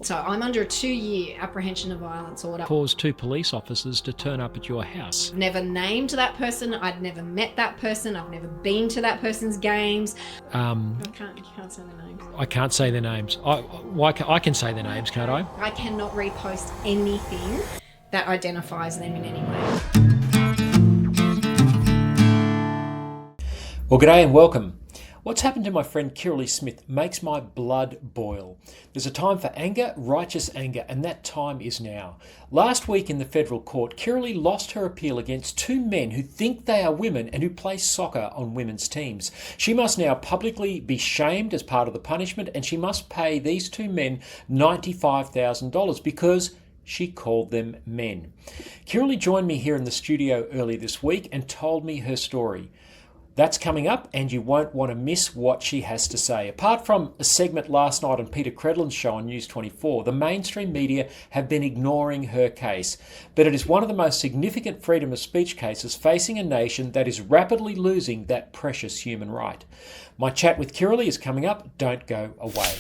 So I'm under a 2-year apprehension of violence order. Caused 2 police officers to turn up at your house. I've never named that person. I'd never met that person. I've never been to that person's games. You can't say their names. I can't say their names. I can say their names, can't I? I cannot repost anything that identifies them in any way. Well, g'day and welcome. What's happened to my friend Kirralie Smith makes my blood boil. There's a time for anger, righteous anger, and that time is now. Last week in the federal court, Kirralie lost her appeal against 2 men who think they are women and who play soccer on women's teams. She must now publicly be shamed as part of the punishment, and she must pay these 2 men $95,000 because she called them men. Kirralie joined me here in the studio early this week and told me her story. That's coming up, and you won't want to miss what she has to say. Apart from a segment last night on Peter Credlin's show on News 24, the mainstream media have been ignoring her case. But it is one of the most significant freedom of speech cases facing a nation that is rapidly losing that precious human right. My chat with Kirralie is coming up. Don't go away.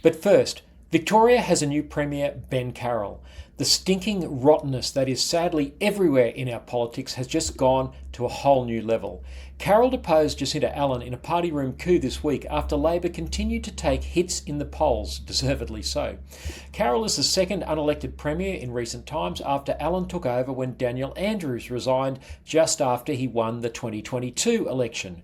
But first, Victoria has a new Premier Ben Carroll. The stinking rottenness that is sadly everywhere in our politics has just gone to a whole new level. Carroll deposed Jacinta Allan in a party room coup this week after Labor continued to take hits in the polls, deservedly so. Carroll is the second unelected Premier in recent times after Allan took over when Daniel Andrews resigned just after he won the 2022 election.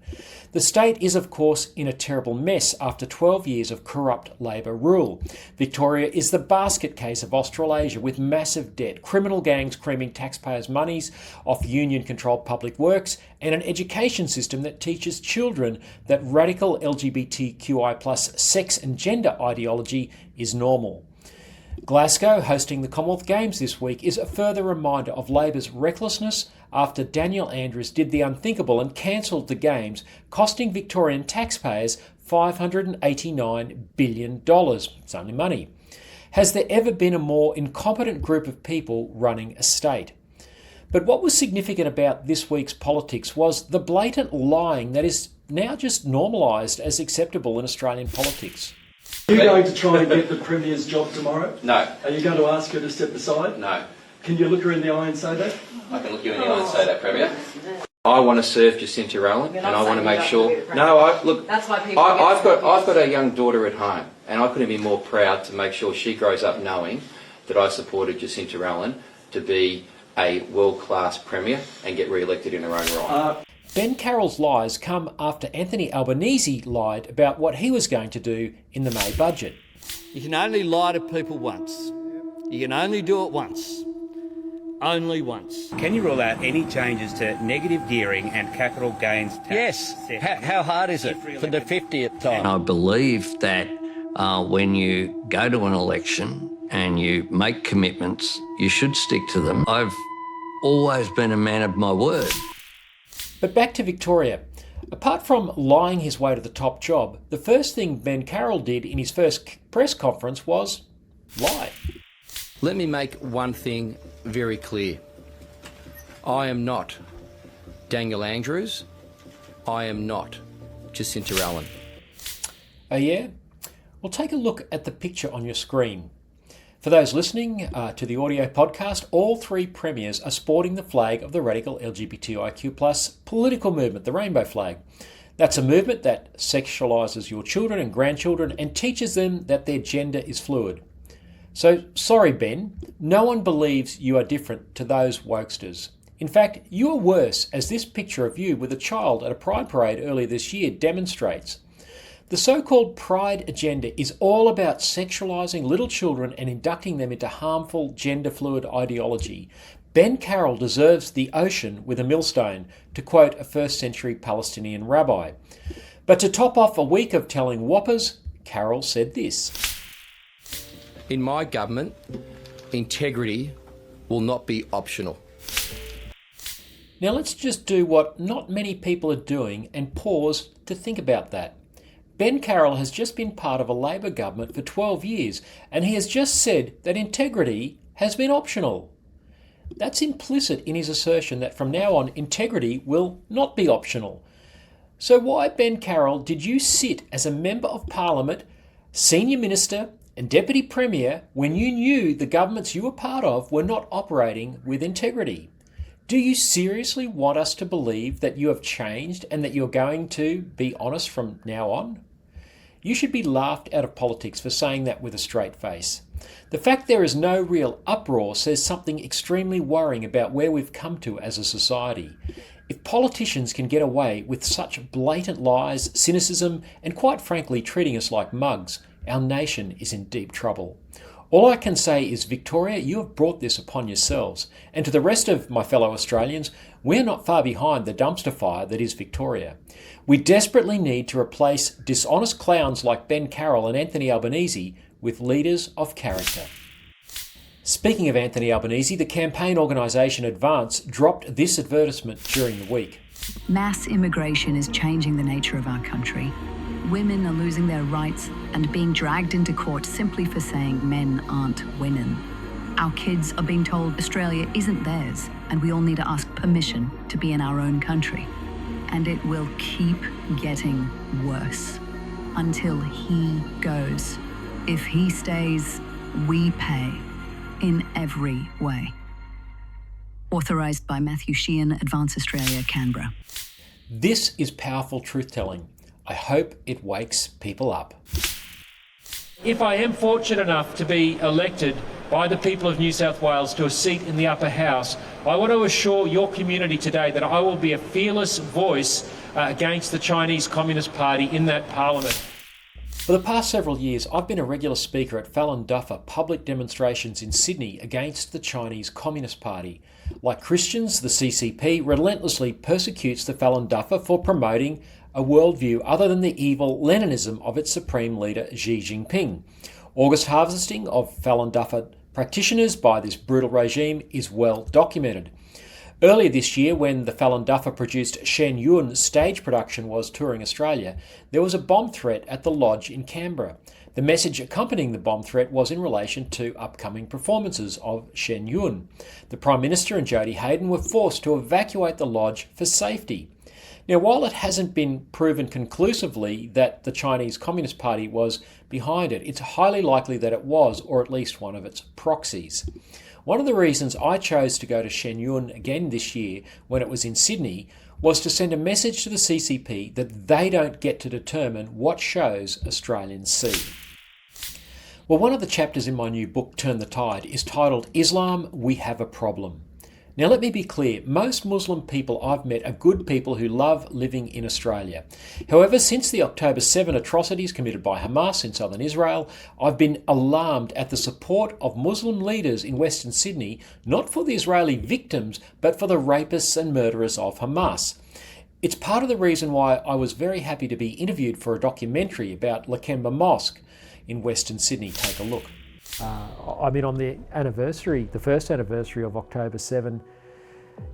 The state is, of course, in a terrible mess after 12 years of corrupt Labor rule. Victoria is the basket case of Australasia with massive debt, criminal gangs creaming taxpayers' monies off union-controlled public works, and an education system that teaches children that radical LGBTQI+ sex and gender ideology is normal. Glasgow, hosting the Commonwealth Games this week, is a further reminder of Labor's recklessness after Daniel Andrews did the unthinkable and cancelled the Games, costing Victorian taxpayers $589 billion. It's only money. Has there ever been a more incompetent group of people running a state? But what was significant about this week's politics was the blatant lying that is now just normalised as acceptable in Australian politics. Are you going to try and get the Premier's job tomorrow? No. Are you going to ask her to step aside? No. Can you look her in the eye and say that? I can look you in the eye and say that, Premier. I want to serve Jacinta Allan, and I want to make sure. That's why people. I've got a young daughter at home, and I couldn't be more proud to make sure she grows up knowing that I supported Jacinta Allan to be a world-class Premier and get re-elected in her own right. Ben Carroll's lies come after Anthony Albanese lied about what he was going to do in the May budget. You can only lie to people once. You can only do it once. Only once. Can you rule out any changes to negative gearing and capital gains tax? Yes. How hard is it for the 50th time? I believe that when you go to an election and you make commitments, you should stick to them. I've always been a man of my word. But back to Victoria. Apart from lying his way to the top job, the first thing Ben Carroll did in his first press conference was lie. Let me make one thing very clear. I am not Daniel Andrews. I am not Jacinta Allan. Oh yeah? Well, take a look at the picture on your screen. For those listening to the audio podcast, all 3 premiers are sporting the flag of the radical LGBTIQ+ political movement, the rainbow flag. That's a movement that sexualises your children and grandchildren and teaches them that their gender is fluid. So, sorry Ben, no one believes you are different to those wokesters. In fact, you are worse, as this picture of you with a child at a pride parade earlier this year demonstrates. The so-called Pride agenda is all about sexualising little children and inducting them into harmful gender-fluid ideology. Ben Carroll deserves the ocean with a millstone, to quote a first-century Palestinian rabbi. But to top off a week of telling whoppers, Carroll said this. In my government, integrity will not be optional. Now let's just do what not many people are doing and pause to think about that. Ben Carroll has just been part of a Labor government for 12 years, and he has just said that integrity has been optional. That's implicit in his assertion that from now on, integrity will not be optional. So why, Ben Carroll, did you sit as a Member of Parliament, Senior Minister, And Deputy Premier, when you knew the governments you were part of were not operating with integrity. Do you seriously want us to believe that you have changed and that you're going to be honest from now on? You should be laughed out of politics for saying that with a straight face. The fact there is no real uproar says something extremely worrying about where we've come to as a society. If politicians can get away with such blatant lies, cynicism, and quite frankly treating us like mugs, our nation is in deep trouble. All I can say is, Victoria, you have brought this upon yourselves. And to the rest of my fellow Australians, we're not far behind the dumpster fire that is Victoria. We desperately need to replace dishonest clowns like Ben Carroll and Anthony Albanese with leaders of character. Speaking of Anthony Albanese, the campaign organisation Advance dropped this advertisement during the week. Mass immigration is changing the nature of our country. Women are losing their rights and being dragged into court simply for saying men aren't women. Our kids are being told Australia isn't theirs and we all need to ask permission to be in our own country. And it will keep getting worse until he goes. If he stays, we pay in every way. Authorised by Matthew Sheehan, Advance Australia, Canberra. This is powerful truth-telling. I hope it wakes people up. If I am fortunate enough to be elected by the people of New South Wales to a seat in the upper house, I want to assure your community today that I will be a fearless voice against the Chinese Communist Party in that parliament. For the past several years, I've been a regular speaker at Falun Dafa public demonstrations in Sydney against the Chinese Communist Party. Like Christians, the CCP relentlessly persecutes the Falun Dafa for promoting a worldview other than the evil Leninism of its supreme leader Xi Jinping. August harvesting of Falun Dafa practitioners by this brutal regime is well documented. Earlier this year, when the Falun Dafa produced Shen Yun stage production was touring Australia, there was a bomb threat at the lodge in Canberra. The message accompanying the bomb threat was in relation to upcoming performances of Shen Yun. The Prime Minister and Jodie Hayden were forced to evacuate the lodge for safety. Now, while it hasn't been proven conclusively that the Chinese Communist Party was behind it, it's highly likely that it was, or at least one of its proxies. One of the reasons I chose to go to Shen Yun again this year when it was in Sydney was to send a message to the CCP that they don't get to determine what shows Australians see. Well, one of the chapters in my new book, Turn the Tide, is titled Islam, We Have a Problem. Now, let me be clear, most Muslim people I've met are good people who love living in Australia. However, since the October 7 atrocities committed by Hamas in southern Israel, I've been alarmed at the support of Muslim leaders in Western Sydney, not for the Israeli victims, but for the rapists and murderers of Hamas. It's part of the reason why I was very happy to be interviewed for a documentary about Lakemba Mosque in Western Sydney. Take a look. I mean, on the anniversary, the first anniversary of October 7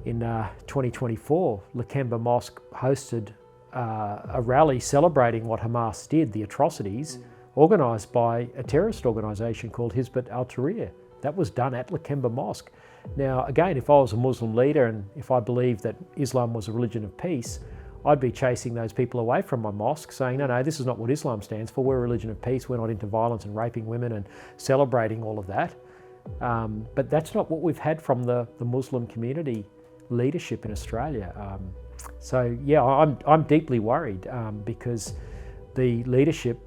in 2024, Lakemba Mosque hosted a rally celebrating what Hamas did, the atrocities, organised by a terrorist organisation called Hizb ut-Tahrir. That was done at Lakemba Mosque. Now, again, if I was a Muslim leader and if I believed that Islam was a religion of peace, I'd be chasing those people away from my mosque saying, no, this is not what Islam stands for. We're a religion of peace. We're not into violence and raping women and celebrating all of that. But that's not what we've had from the Muslim community leadership in Australia. So yeah, I'm deeply worried because the leadership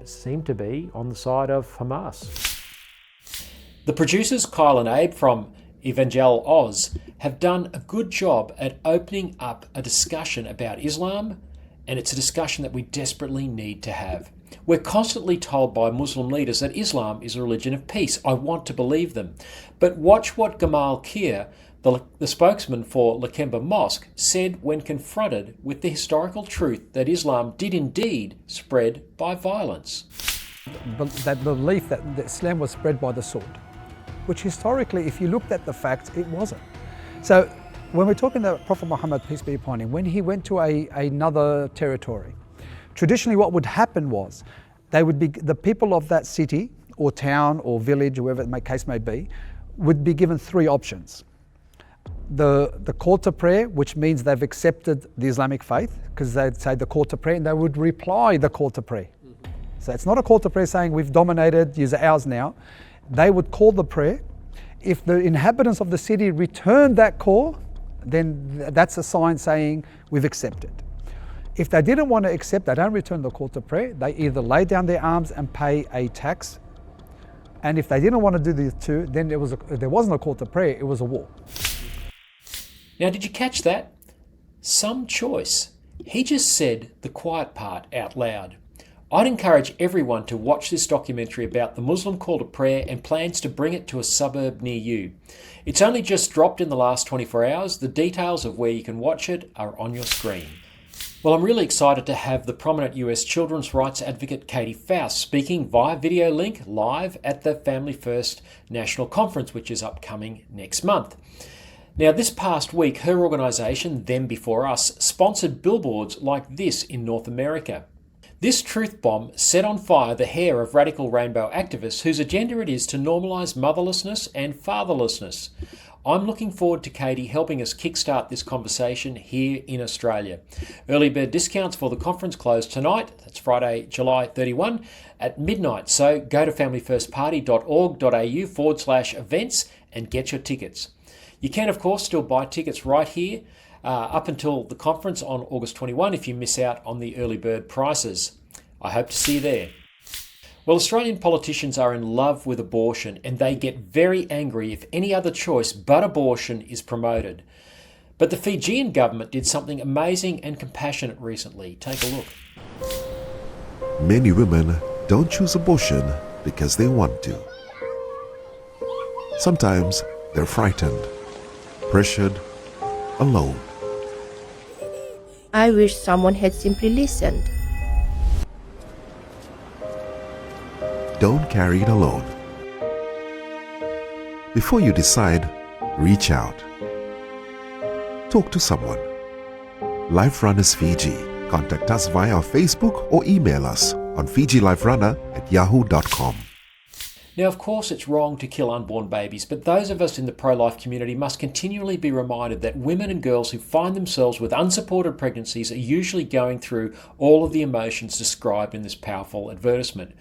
seem to be on the side of Hamas. The producers, Kyle and Abe from Evangel Oz, have done a good job at opening up a discussion about Islam, and it's a discussion that we desperately need to have. We're constantly told by Muslim leaders that Islam is a religion of peace. I want to believe them. But watch what Gamal Kir, the spokesman for Lakemba Mosque, said when confronted with the historical truth that Islam did indeed spread by violence. That belief that Islam was spread by the sword, which historically, if you looked at the facts, it wasn't. So when we're talking about Prophet Muhammad, peace be upon him, when he went to another territory, traditionally what would happen was they would be, the people of that city or town or village, whoever the case may be, would be given three options. The call to prayer, which means they've accepted the Islamic faith, because they'd say the call to prayer and they would reply the call to prayer. So it's not a call to prayer saying we've dominated, use ours now. They would call the prayer. If the inhabitants of the city return that call, then that's a sign saying we've accepted. If they didn't want to accept, they don't return the call to prayer. They either lay down their arms and pay a tax. And if they didn't want to do the two, then there wasn't a call to prayer, it was a war. Now, did you catch that? Some choice. He just said the quiet part out loud. I'd encourage everyone to watch this documentary about the Muslim call to prayer and plans to bring it to a suburb near you. It's only just dropped in the last 24 hours. The details of where you can watch it are on your screen. Well, I'm really excited to have the prominent US children's rights advocate Katie Faust speaking via video link live at the Family First National Conference, which is upcoming next month. Now, this past week, her organisation, Them Before Us, sponsored billboards like this in North America. This truth bomb set on fire the hair of radical rainbow activists whose agenda it is to normalise motherlessness and fatherlessness. I'm looking forward to Katie helping us kickstart this conversation here in Australia. Early bird discounts for the conference close tonight, that's Friday, July 31, at midnight. So go to familyfirstparty.org.au/events and get your tickets. You can, of course, still buy tickets right here up until the conference on August 21 if you miss out on the early bird prices. I hope to see you there. Well, Australian politicians are in love with abortion and they get very angry if any other choice but abortion is promoted. But the Fijian government did something amazing and compassionate recently. Take a look. Many women don't choose abortion because they want to. Sometimes they're frightened, pressured, alone. I wish someone had simply listened. Don't carry it alone. Before you decide, reach out. Talk to someone. Life Runners Fiji. Contact us via our Facebook or email us on fijiliferunner@yahoo.com. Now, of course, it's wrong to kill unborn babies, but those of us in the pro-life community must continually be reminded that women and girls who find themselves with unsupported pregnancies are usually going through all of the emotions described in this powerful advertisement.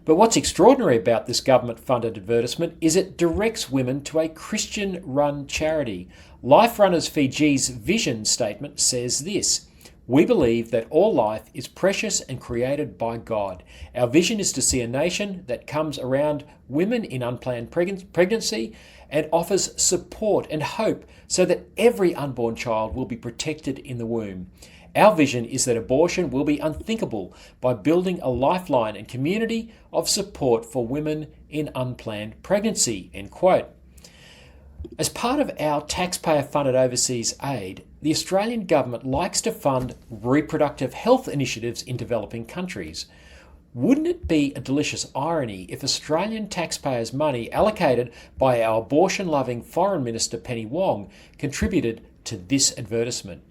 But what's extraordinary about this government-funded advertisement is it directs women to a Christian-run charity. Life Runners Fiji's vision statement says this: "We believe that all life is precious and created by God. Our vision is to see a nation that comes around women in unplanned pregnancy and offers support and hope so that every unborn child will be protected in the womb. Our vision is that abortion will be unthinkable by building a lifeline and community of support for women in unplanned pregnancy." End quote. As part of our taxpayer-funded overseas aid, the Australian government likes to fund reproductive health initiatives in developing countries. Wouldn't it be a delicious irony if Australian taxpayers' money allocated by our abortion-loving Foreign Minister Penny Wong contributed to this advertisement?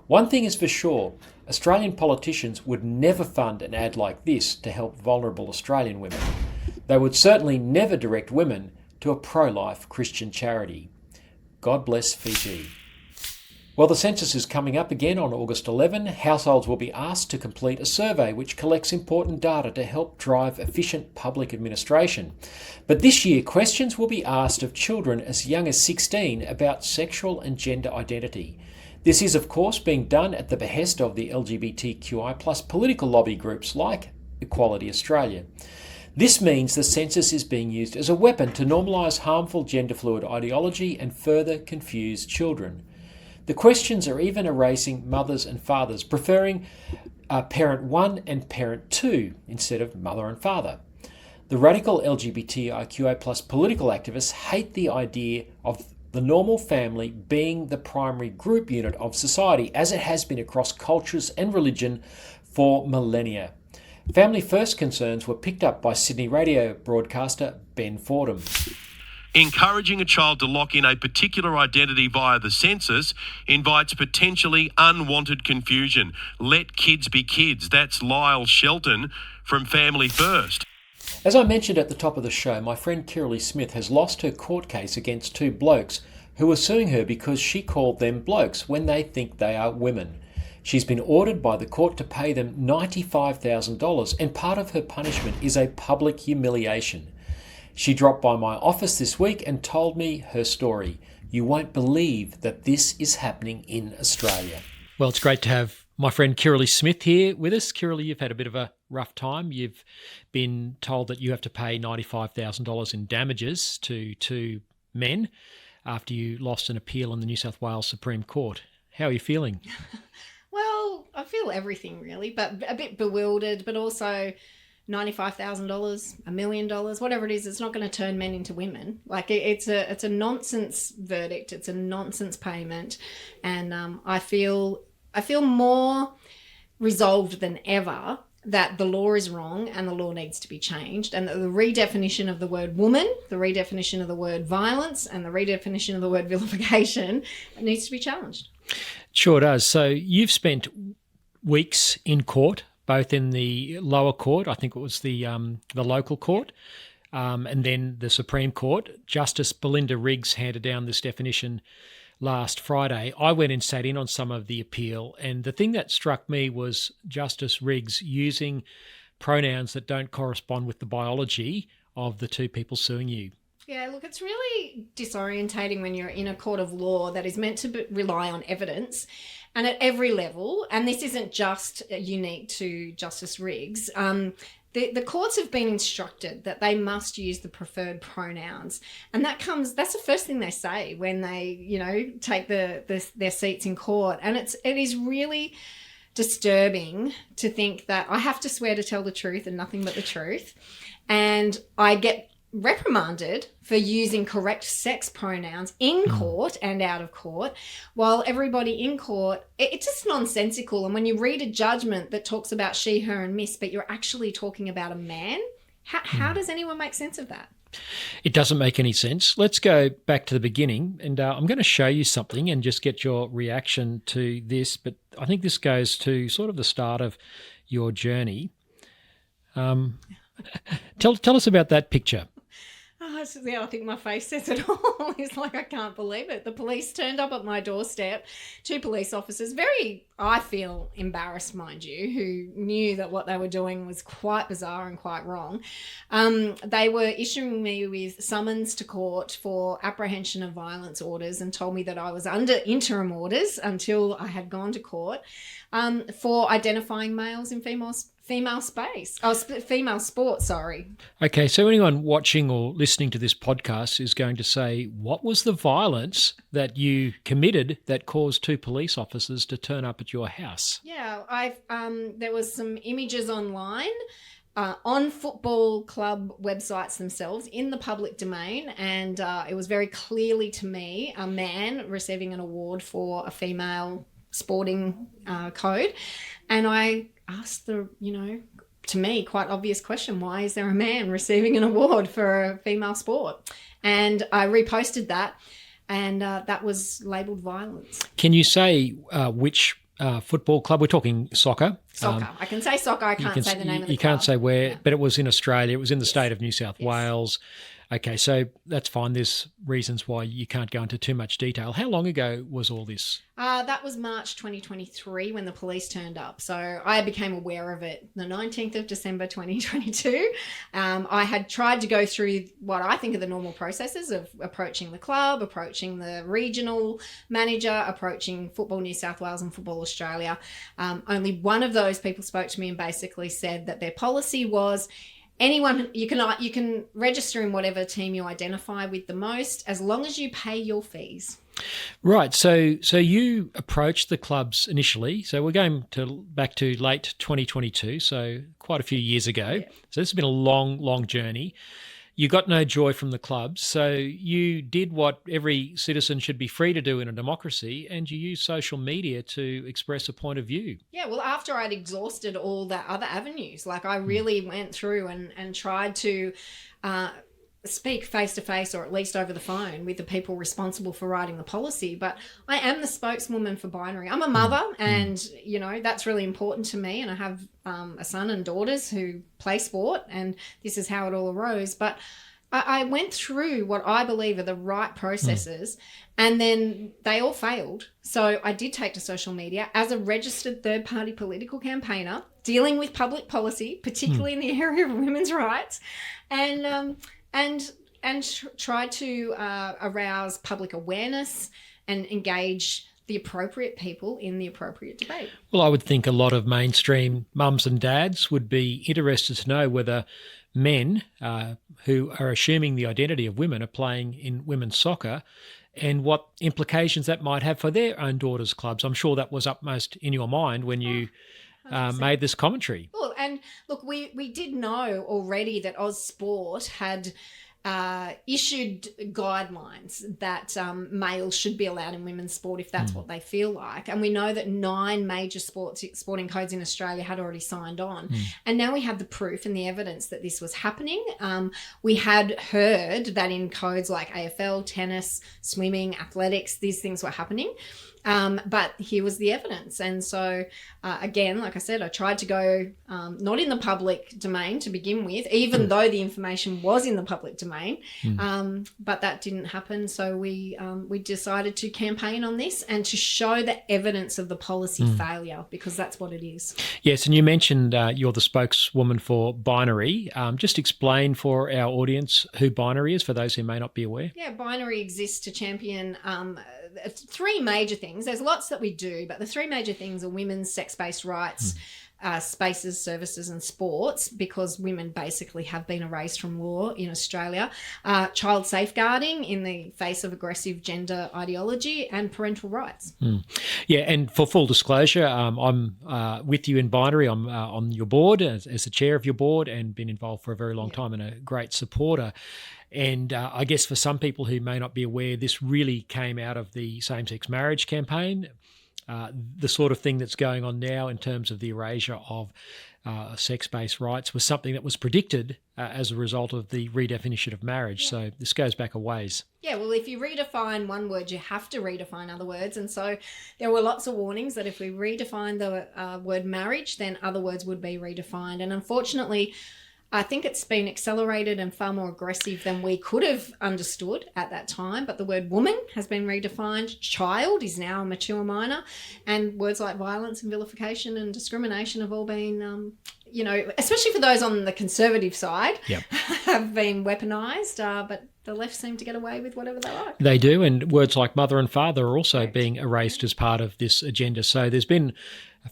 One thing is for sure, Australian politicians would never fund an ad like this to help vulnerable Australian women. They would certainly never direct women to a pro-life Christian charity. God bless Fiji. Well, the census is coming up again on August 11. Households will be asked to complete a survey which collects important data to help drive efficient public administration. But this year, questions will be asked of children as young as 16 about sexual and gender identity. This is, of course, being done at the behest of the LGBTQI+ political lobby groups like Equality Australia. This means the census is being used as a weapon to normalise harmful gender-fluid ideology and further confuse children. The questions are even erasing mothers and fathers, preferring parent 1 and parent 2 instead of mother and father. The radical LGBTIQA+ political activists hate the idea of the normal family being the primary group unit of society, as it has been across cultures and religion for millennia. Family First concerns were picked up by Sydney radio broadcaster Ben Fordham. Encouraging a child to lock in a particular identity via the census invites potentially unwanted confusion. Let kids be kids. That's Lyle Shelton from Family First. As I mentioned at the top of the show, my friend Kirralie Smith has lost her court case against two blokes who were suing her because she called them blokes when they think they are women. She's been ordered by the court to pay them $95,000, and part of her punishment is a public humiliation. She dropped by my office this week and told me her story. You won't believe that this is happening in Australia. Well, it's great to have my friend Kirralie Smith here with us. Kirralie, you've had a bit of a rough time. You've been told that you have to pay $95,000 in damages to two men after you lost an appeal in the New South Wales Supreme Court. How are you feeling? Well, I feel everything really, but a bit bewildered, but also $95,000, $1 million, whatever it is, it's not going to turn men into women. Like it's a nonsense verdict. It's a nonsense payment. And I feel more resolved than ever that the law is wrong and the law needs to be changed, and that the redefinition of the word woman, the redefinition of the word violence, and the redefinition of the word vilification needs to be challenged. Sure does. So you've spent weeks in court, both in the lower court, I think it was the local court, and then the Supreme Court. Justice Belinda Riggs handed down this definition last Friday. I went and sat in on some of the appeal, and the thing that struck me was Justice Riggs using pronouns that don't correspond with the biology of the two people suing you. Yeah, look, it's really disorientating when you're in a court of law that is meant to rely on evidence, and at every level, and this isn't just unique to Justice Riggs, the courts have been instructed that they must use the preferred pronouns, and that's the first thing they say when they, take their seats in court, and it is really disturbing to think that I have to swear to tell the truth and nothing but the truth, and I get reprimanded for using correct sex pronouns in court and out of court, while everybody in court, it's just nonsensical. And when you read a judgment that talks about she, her and miss, but you're actually talking about a man, how does anyone make sense of that? It doesn't make any sense. Let's go back to the beginning, and I'm going to show you something and just get your reaction to this, but I think this goes to sort of the start of your journey. Tell us about that picture. I think my face says it all. It's like, I can't believe it. The police turned up at my doorstep, 2 police officers, very, I feel, embarrassed, mind you, who knew that what they were doing was quite bizarre and quite wrong. They were issuing me with summons to court for apprehension of violence orders and told me that I was under interim orders until I had gone to court for identifying males in female sport, sorry. Okay, so anyone watching or listening to this podcast is going to say, what was the violence that you committed that caused 2 police officers to turn up at your house? Yeah, there was some images online on football club websites themselves in the public domain, and it was very clearly to me a man receiving an award for a female sporting code, and I asked to me, quite obvious question, why is there a man receiving an award for a female sport? And I reposted that, and that was labelled violence. Can you say which football club? We're talking soccer. Soccer. I can say soccer. I can't say the name of the club. You can't say where, but it was in Australia. It was in the state of New South Wales. Okay, so that's fine. There's reasons why you can't go into too much detail. How long ago was all this? That was March 2023 when the police turned up. So I became aware of it the 19th of December 2022. I had tried to go through what I think are the normal processes of approaching the club, approaching the regional manager, approaching Football New South Wales and Football Australia. Only one of those people spoke to me and basically said that their policy was anyone, you can register in whatever team you identify with the most, as long as you pay your fees. Right. So you approached the clubs initially. So we're going back to late 2022, so quite a few years ago. Yeah. So this has been a long journey. You got no joy from the clubs, so you did what every citizen should be free to do in a democracy, and you used social media to express a point of view. Yeah, well, after I'd exhausted all the other avenues, like I really went through and tried to speak face-to-face or at least over the phone with the people responsible for writing the policy. But I am the spokeswoman for binary. I'm a mother and, that's really important to me. And I have a son and daughters who play sport, and this is how it all arose. But I went through what I believe are the right processes, and then they all failed. So I did take to social media as a registered third-party political campaigner dealing with public policy, particularly in the area of women's rights, and tried to arouse public awareness and engage the appropriate people in the appropriate debate. Well, I would think a lot of mainstream mums and dads would be interested to know whether men who are assuming the identity of women are playing in women's soccer and what implications that might have for their own daughters' clubs. I'm sure that was upmost in your mind when you made this commentary. Well, and look, we did know already that Sport had issued guidelines that males should be allowed in women's sport if that's what they feel like. And we know that 9 major sporting codes in Australia had already signed on. And now we have the proof and the evidence that this was happening. We had heard that in codes like AFL, tennis, swimming, athletics, these things were happening. But here was the evidence. And so, again, like I said, I tried to go not in the public domain to begin with, even though the information was in the public domain. But that didn't happen. So we decided to campaign on this and to show the evidence of the policy failure, because that's what it is. Yes, and you mentioned you're the spokeswoman for Binary. Just explain for our audience who Binary is, for those who may not be aware. Yeah, Binary exists to champion 3 major things. There's lots that we do, but the 3 major things are women's sex-based rights, spaces, services and sports, because women basically have been erased from law in Australia, child safeguarding in the face of aggressive gender ideology, and parental rights. Yeah, and for full disclosure, I'm with you in Binary. I'm on your board as the chair of your board and been involved for a very long time and a great supporter. And I guess for some people who may not be aware, this really came out of the same-sex marriage campaign, the sort of thing that's going on now in terms of the erasure of sex-based rights was something that was predicted as a result of the redefinition of marriage. So this goes back a ways. Yeah, well, if you redefine one word, you have to redefine other words. And so there were lots of warnings that if we redefine the word marriage, then other words would be redefined. And unfortunately, I think it's been accelerated and far more aggressive than we could have understood at that time. But the word woman has been redefined. Child is now a mature minor. And words like violence and vilification and discrimination have all been, especially for those on the conservative side, have been weaponised. But the left seem to get away with whatever they like. They do. And words like mother and father are also being erased as part of this agenda. So there's been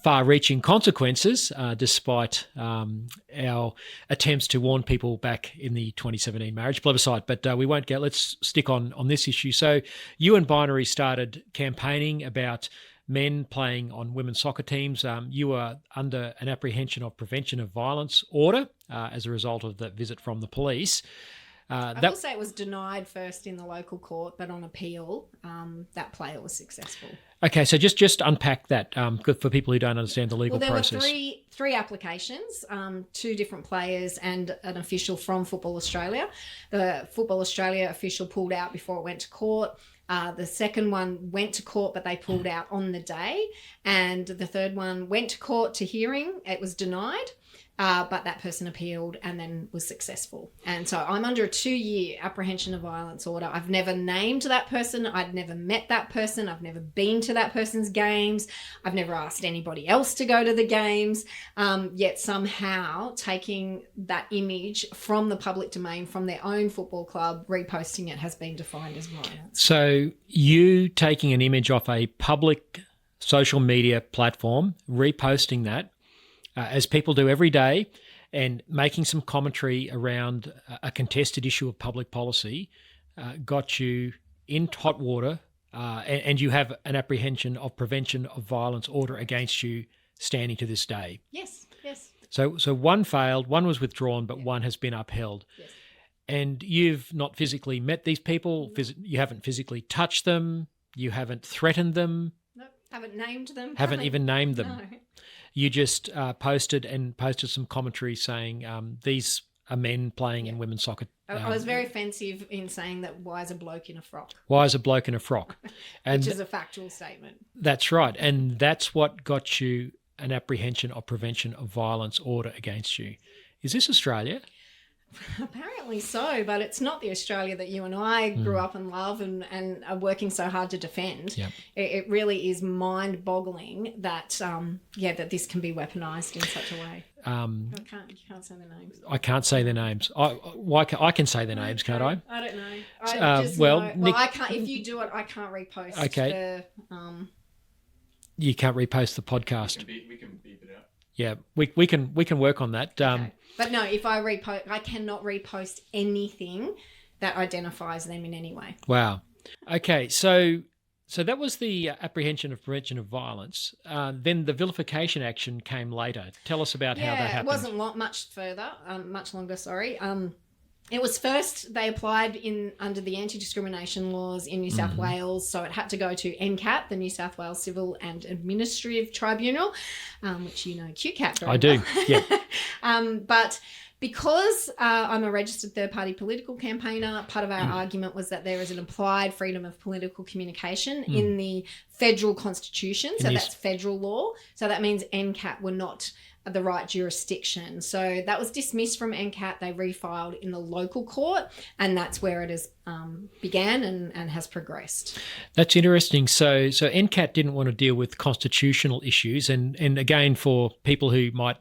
far-reaching consequences, despite our attempts to warn people back in the 2017 marriage plebiscite. But we won't get. Let's stick on this issue. So you and Binary started campaigning about men playing on women's soccer teams. You were under an apprehension of prevention of violence order as a result of the visit from the police. I will say it was denied first in the local court, but on appeal, that player was successful. Okay, so just unpack that for people who don't understand the legal process. Well, there were three applications, 2 different players and an official from Football Australia. The Football Australia official pulled out before it went to court. The second one went to court, but they pulled out on the day. And the third one went to court to hearing. It was denied. But that person appealed and then was successful. And so I'm under a 2-year apprehension of violence order. I've never named that person. I'd never met that person. I've never been to that person's games. I've never asked anybody else to go to the games. Yet somehow taking that image from the public domain, from their own football club, reposting it has been defined as violence. So you taking an image off a public social media platform, reposting that, as people do every day, and making some commentary around a contested issue of public policy, got you in hot water, and you have an apprehension of prevention of violence order against you standing to this day. Yes. So one failed, one was withdrawn, but one has been upheld. Yes. And you've not physically met these people, you haven't physically touched them, you haven't threatened them. Nope, haven't named them. Haven't even named them. No. You just posted some commentary saying these are men playing in women's soccer. I was very offensive in saying that why is a bloke in a frock? Why is a bloke in a frock? And which is a factual statement. That's right. And that's what got you an apprehension of prevention of violence order against you. Is this Australia? Apparently so, but it's not the Australia that you and I grew up and love and are working so hard to defend. Yep. It really is mind-boggling that that this can be weaponised in such a way. You can't say their names. I can't say their names. I can say their names, can't I? I don't know. I just know. Nick, I can't. If you do it, I can't repost. Okay. You can't repost the podcast. We can beep it out. Yeah, we can work on that. Okay. But no, if I repost, I cannot repost anything that identifies them in any way. Wow. Okay, so that was the apprehension of prevention of violence. Then the vilification action came later. Tell us about how that happened. It wasn't much longer. Sorry. It was first they applied under the anti-discrimination laws in New South Wales, so it had to go to NCAT, the New South Wales Civil and Administrative Tribunal, which you know QCAT very I do, well. yeah. But because I'm a registered third-party political campaigner, part of our argument was that there is an implied freedom of political communication in the federal constitution, so that's federal law. So that means NCAT were not the right jurisdiction. So that was dismissed from NCAT. They refiled in the local court, and that's where it has began and has progressed. That's interesting. So NCAT didn't want to deal with constitutional issues, and again, for people who might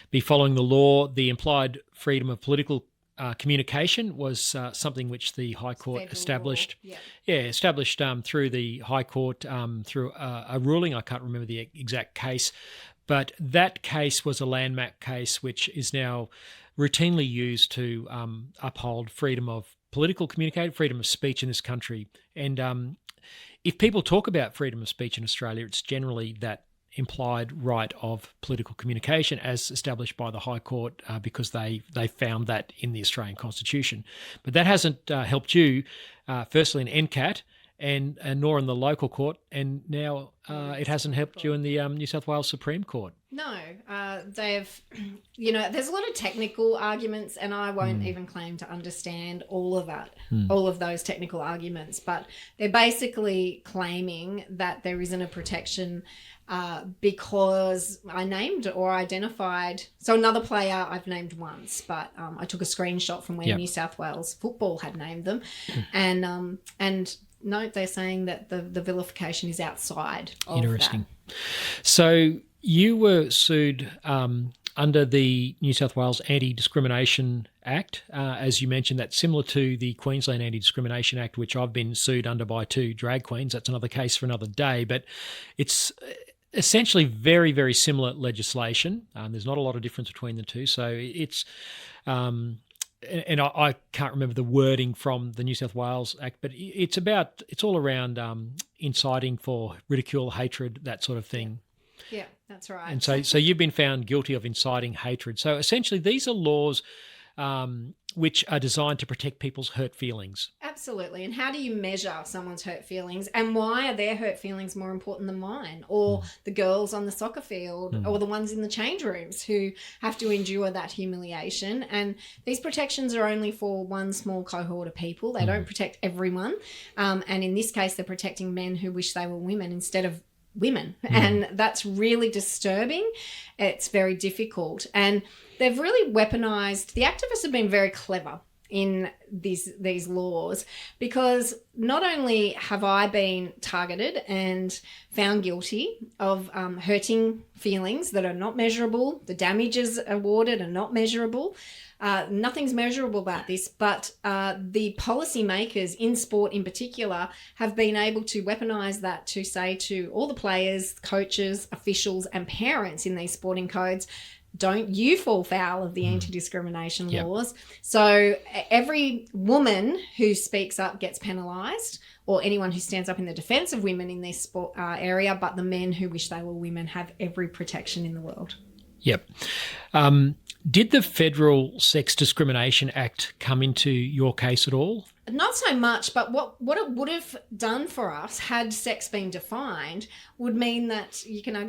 be following the law, the implied freedom of political communication was something which the High Court established. Established through the High Court through a ruling. I can't remember the exact case. But that case was a landmark case which is now routinely used to uphold freedom of political communication, freedom of speech in this country. And if people talk about freedom of speech in Australia, it's generally that implied right of political communication as established by the High Court because they found that in the Australian Constitution. But that hasn't helped you, firstly in NCAT, and nor in the local court, and now it hasn't helped you in the New South Wales Supreme Court. No, they've, there's a lot of technical arguments, and I won't even claim to understand all of that, all of those technical arguments, but they're basically claiming that there isn't a protection because I named or identified. So another player I've named once, but I took a screenshot from where New South Wales Football had named them, and note they're saying that the vilification is outside of Interesting. that. So you were sued under the New South Wales Anti-Discrimination Act, as you mentioned. That's similar to the Queensland Anti-Discrimination Act, which I've been sued under by 2 drag queens. That's another case for another day, but it's essentially very, very similar legislation. There's not a lot of difference between the two. So it's... and I can't remember the wording from the New South Wales Act, but it's all around inciting for ridicule, hatred, that sort of thing. Yeah, that's right. And so you've been found guilty of inciting hatred. So essentially these are laws which are designed to protect people's hurt feelings. Absolutely. And how do you measure someone's hurt feelings, and why are their hurt feelings more important than mine, or the girls on the soccer field, or the ones in the change rooms who have to endure that humiliation? And these protections are only for one small cohort of people. They don't protect everyone. And in this case, they're protecting men who wish they were women instead of women. And that's really disturbing. It's very difficult. And they've really weaponized, the activists have been very clever in these laws, because not only have I been targeted and found guilty of hurting feelings that are not measurable, the damages awarded are not measurable, nothing's measurable about this, but the policymakers in sport in particular have been able to weaponize that to say to all the players, coaches, officials and parents in these sporting codes, don't you fall foul of the anti-discrimination laws. So every woman who speaks up gets penalised, or anyone who stands up in the defence of women in this sport area, but the men who wish they were women have every protection in the world. Yep. Did the Federal Sex Discrimination Act come into your case at all? Not so much, but what it would have done for us had sex been defined would mean that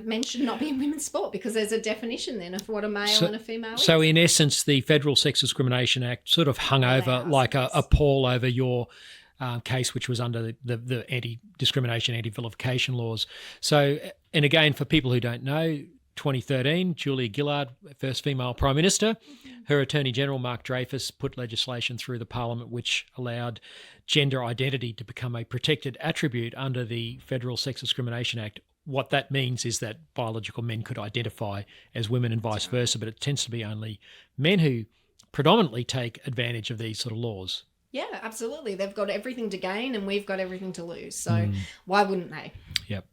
men should not be in women's sport, because there's a definition then of what a male and a female is. So in essence, the Federal Sex Discrimination Act sort of hung over like a pall over your case, which was under the anti-discrimination, anti-vilification laws. So, and again, for people who don't know, 2013, Julia Gillard, first female Prime Minister. Her Attorney General, Mark Dreyfus, put legislation through the Parliament which allowed gender identity to become a protected attribute under the Federal Sex Discrimination Act. What that means is that biological men could identify as women and vice versa, but it tends to be only men who predominantly take advantage of these sort of laws. Yeah, absolutely. They've got everything to gain and we've got everything to lose. So why wouldn't they? Yep.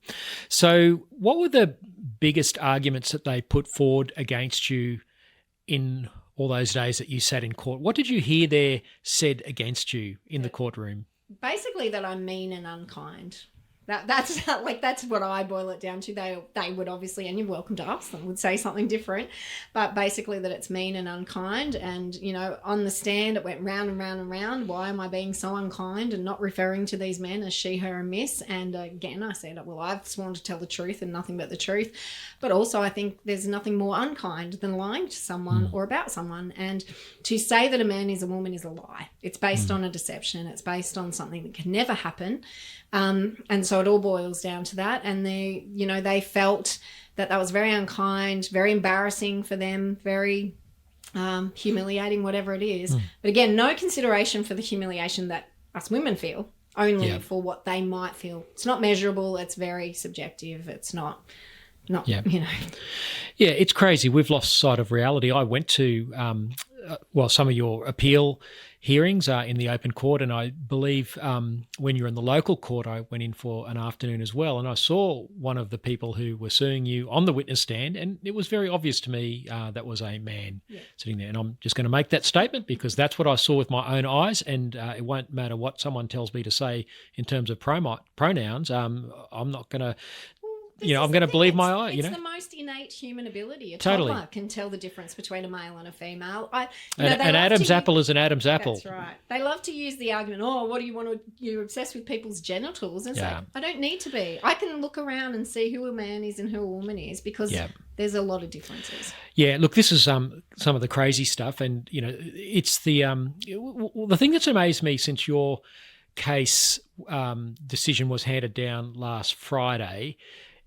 So what were the biggest arguments that they put forward against you in all those days that you sat in court? What did you hear there said against you in the courtroom? Basically that I'm mean and unkind. That's what I boil it down to. They would obviously, and you're welcome to ask them, would say something different, but basically that it's mean and unkind. And, you know, on the stand it went round and round and round. Why am I being so unkind and not referring to these men as she, her and miss? And again, I said, well, I've sworn to tell the truth and nothing but the truth. But also I think there's nothing more unkind than lying to someone or about someone. And to say that a man is a woman is a lie. It's based on a deception. It's based on something that can never happen. And so it all boils down to that. And they felt that was very unkind, very embarrassing for them, very humiliating, whatever it is. But again, no consideration for the humiliation that us women feel, only for what they might feel. It's not measurable. It's very subjective. It's not, you know. Yeah, it's crazy. We've lost sight of reality. I went to, some of your appeal hearings are in the open court, and I believe when you're in the local court, I went in for an afternoon as well, and I saw one of the people who were suing you on the witness stand, and it was very obvious to me that was a man sitting there. And I'm just going to make that statement because that's what I saw with my own eyes, and it won't matter what someone tells me to say in terms of pronouns. I'm not going to... I'm going to believe my eye. It's the most innate human ability. A Totally. toddler can tell the difference between a male and a female. An Adam's apple is an Adam's apple. That's right. They love to use the argument, what do you want to... You're obsessed with people's genitals. And so I don't need to be. I can look around and see who a man is and who a woman is because there's a lot of differences. Yeah, look, this is some of the crazy stuff. And, it's the thing that's amazed me since your case decision was handed down last Friday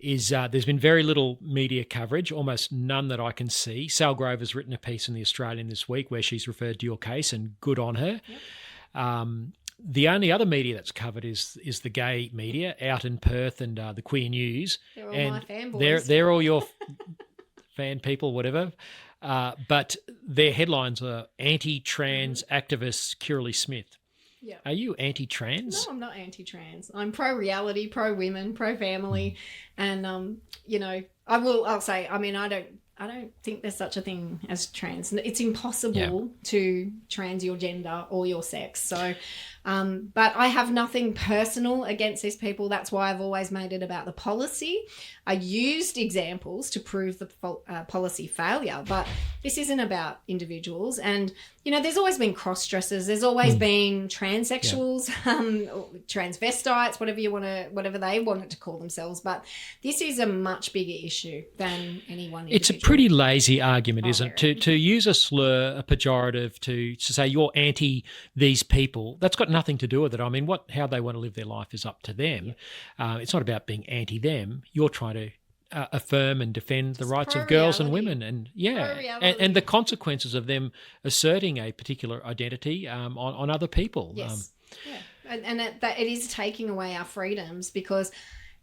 is there's been very little media coverage, almost none that I can see. Sal Grove has written a piece in The Australian this week where she's referred to your case, and good on her. Yep. The only other media that's covered is the gay media out in Perth and the Queer News. They're all my fanboys. They're all your fan people, whatever. But their headlines are anti-trans activist Kirralie Smith. Yeah. Are you anti-trans? No, I'm not anti-trans. I'm pro-reality, pro-women, pro-family, and I'll say. I mean, I don't think there's such a thing as trans. It's impossible to trans your gender or your sex. So, but I have nothing personal against these people. That's why I've always made it about the policy. I used examples to prove the policy failure, but this isn't about individuals. And, there's always been cross-dressers. There's always been transsexuals, transvestites, whatever they wanted to call themselves. But this is a much bigger issue than any one individual. It's a pretty lazy argument, isn't it? To use a slur, a pejorative, to say you're anti these people, that's got nothing to do with it. I mean, how they want to live their life is up to them. It's not about being anti them. You're trying to affirm and defend the rights of girls and women, and and the consequences of them asserting a particular identity on other people. Yes, and that it is taking away our freedoms because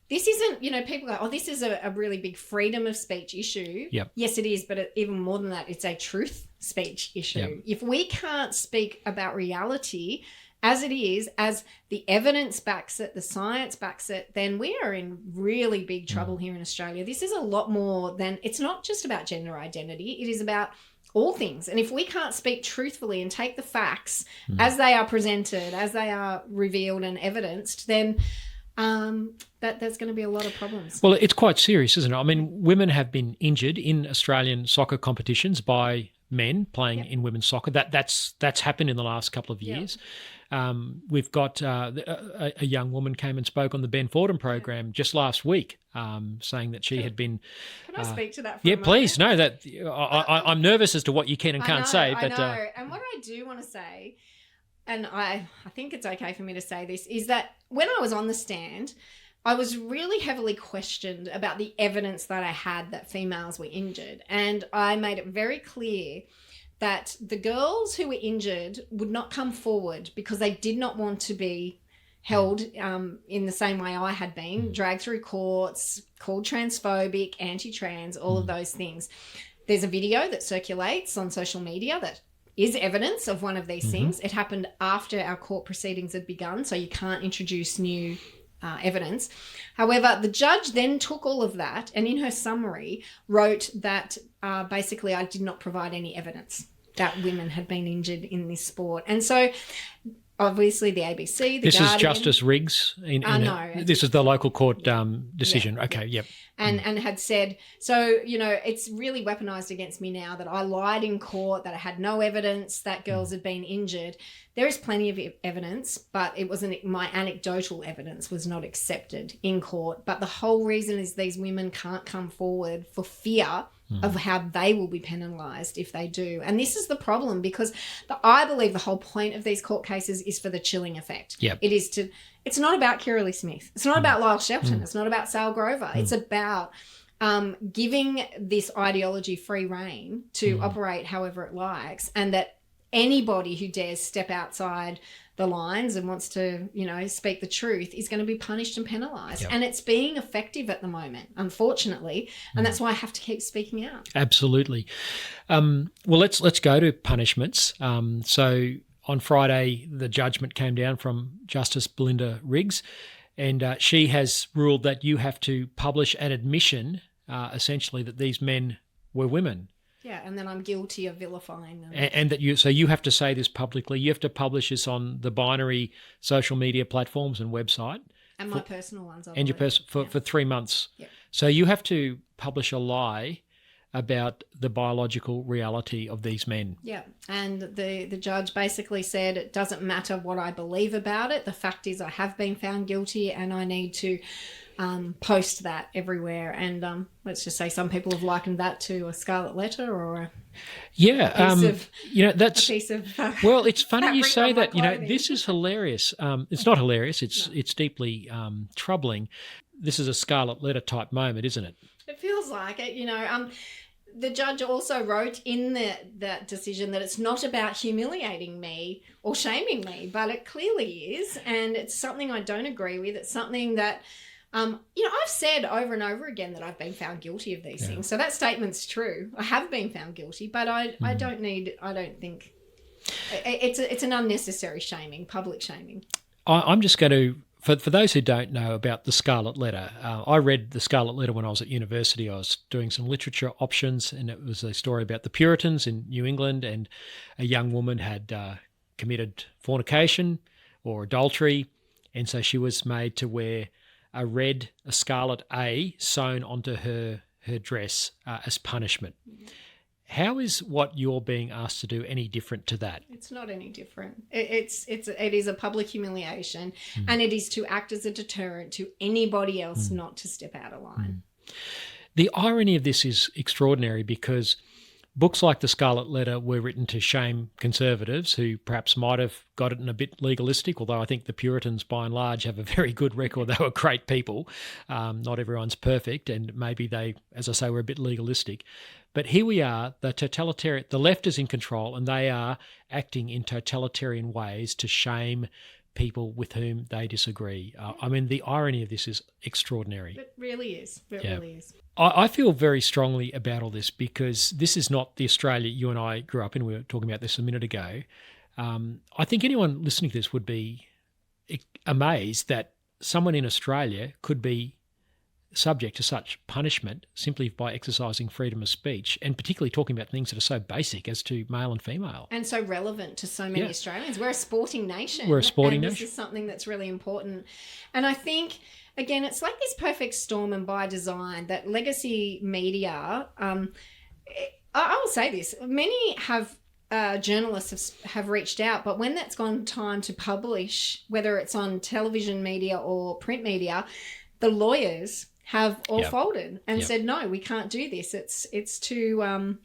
this isn't, people go, this is a really big freedom of speech issue. Yep. Yes, it is, but even more than that, it's a truth speech issue. Yep. If we can't speak about reality as it is, as the evidence backs it, the science backs it, then we are in really big trouble here in Australia. This is a lot more than, it's not just about gender identity, it is about all things. And if we can't speak truthfully and take the facts as they are presented, as they are revealed and evidenced, then there's going to be a lot of problems. Well, it's quite serious, isn't it? I mean, women have been injured in Australian soccer competitions by men playing in women's soccer. That's happened in the last couple of years. We've got a young woman came and spoke on the Ben Fordham program just last week, saying that she had been. Can I speak to that? For a moment? Please. No, that I'm nervous as to what you can and can't say. But I know. And what I do want to say, and I think it's okay for me to say this, is that when I was on the stand, I was really heavily questioned about the evidence that I had that females were injured. And I made it very clear that the girls who were injured would not come forward because they did not want to be held in the same way I had been, dragged through courts, called transphobic, anti-trans, all of those things. There's a video that circulates on social media that is evidence of one of these things. It happened after our court proceedings had begun, so you can't introduce new evidence. However, the judge then took all of that and in her summary wrote that basically I did not provide any evidence that women had been injured in this sport. And so obviously the ABC, the This Guardian, is Justice Riggs? No. This is the local court decision. Yeah, okay, yep. And had said, so, it's really weaponised against me now that I lied in court, that I had no evidence that girls had been injured. There is plenty of evidence, but it wasn't, my anecdotal evidence was not accepted in court. But the whole reason is these women can't come forward for fear of how they will be penalised if they do. And this is the problem because I believe the whole point of these court cases is for the chilling effect. Yep. It's not about Kirralie Smith. It's not about Lyle Shelton. It's not about Sal Grover. It's about giving this ideology free rein to operate however it likes, and that anybody who dares step outside the lines and wants to, speak the truth is going to be punished and penalised. Yep. And it's being effective at the moment, unfortunately, and that's why I have to keep speaking out. Absolutely. Well, let's go to punishments. So on Friday, the judgment came down from Justice Belinda Riggs, and she has ruled that you have to publish an admission, essentially, that these men were women. Yeah, and then I'm guilty of vilifying them. And that you have to say this publicly. You have to publish this on the binary social media platforms and website. And my personal ones. And your for 3 months. Yeah. So you have to publish a lie about the biological reality of these men. Yeah, and the judge basically said it doesn't matter what I believe about it. The fact is I have been found guilty and I need to post that everywhere. And let's just say some people have likened that to a scarlet letter or a piece of well, it's funny you fabric say on my that. clothing. This is hilarious. It's not hilarious. It's deeply troubling. This is a scarlet letter type moment, isn't it? It feels like it, The judge also wrote in that decision that it's not about humiliating me or shaming me, but it clearly is, and it's something I don't agree with. It's something that, I've said over and over again that I've been found guilty of these things. So that statement's true. I have been found guilty, but I don't think it's an unnecessary shaming, public shaming. I'm just going to. For those who don't know about the Scarlet Letter, I read the Scarlet Letter when I was at university. I was doing some literature options, and it was a story about the Puritans in New England, and a young woman had committed fornication or adultery, and so she was made to wear a scarlet A sewn onto her dress as punishment. How is what you're being asked to do any different to that? It's not any different. It is a public humiliation, and it is to act as a deterrent to anybody else not to step out of line. The irony of this is extraordinary because books like The Scarlet Letter were written to shame conservatives who perhaps might have got it in a bit legalistic, although I think the Puritans by and large have a very good record. They were great people. Not everyone's perfect, and maybe they, as I say, were a bit legalistic. But here we are, the left is in control, and they are acting in totalitarian ways to shame people with whom they disagree. The irony of this is extraordinary. It really is. It really is. I feel very strongly about all this because this is not the Australia you and I grew up in. We were talking about this a minute ago. I think anyone listening to this would be amazed that someone in Australia could be subject to such punishment simply by exercising freedom of speech, and particularly talking about things that are so basic as to male and female. And so relevant to so many Australians. We're a sporting nation. This is something that's really important. And I think, again, it's like this perfect storm and by design that legacy media, I will say this, many journalists have reached out, but when that's gone time to publish, whether it's on television media or print media, the lawyers have all folded and said, no, we can't do this. It's too, I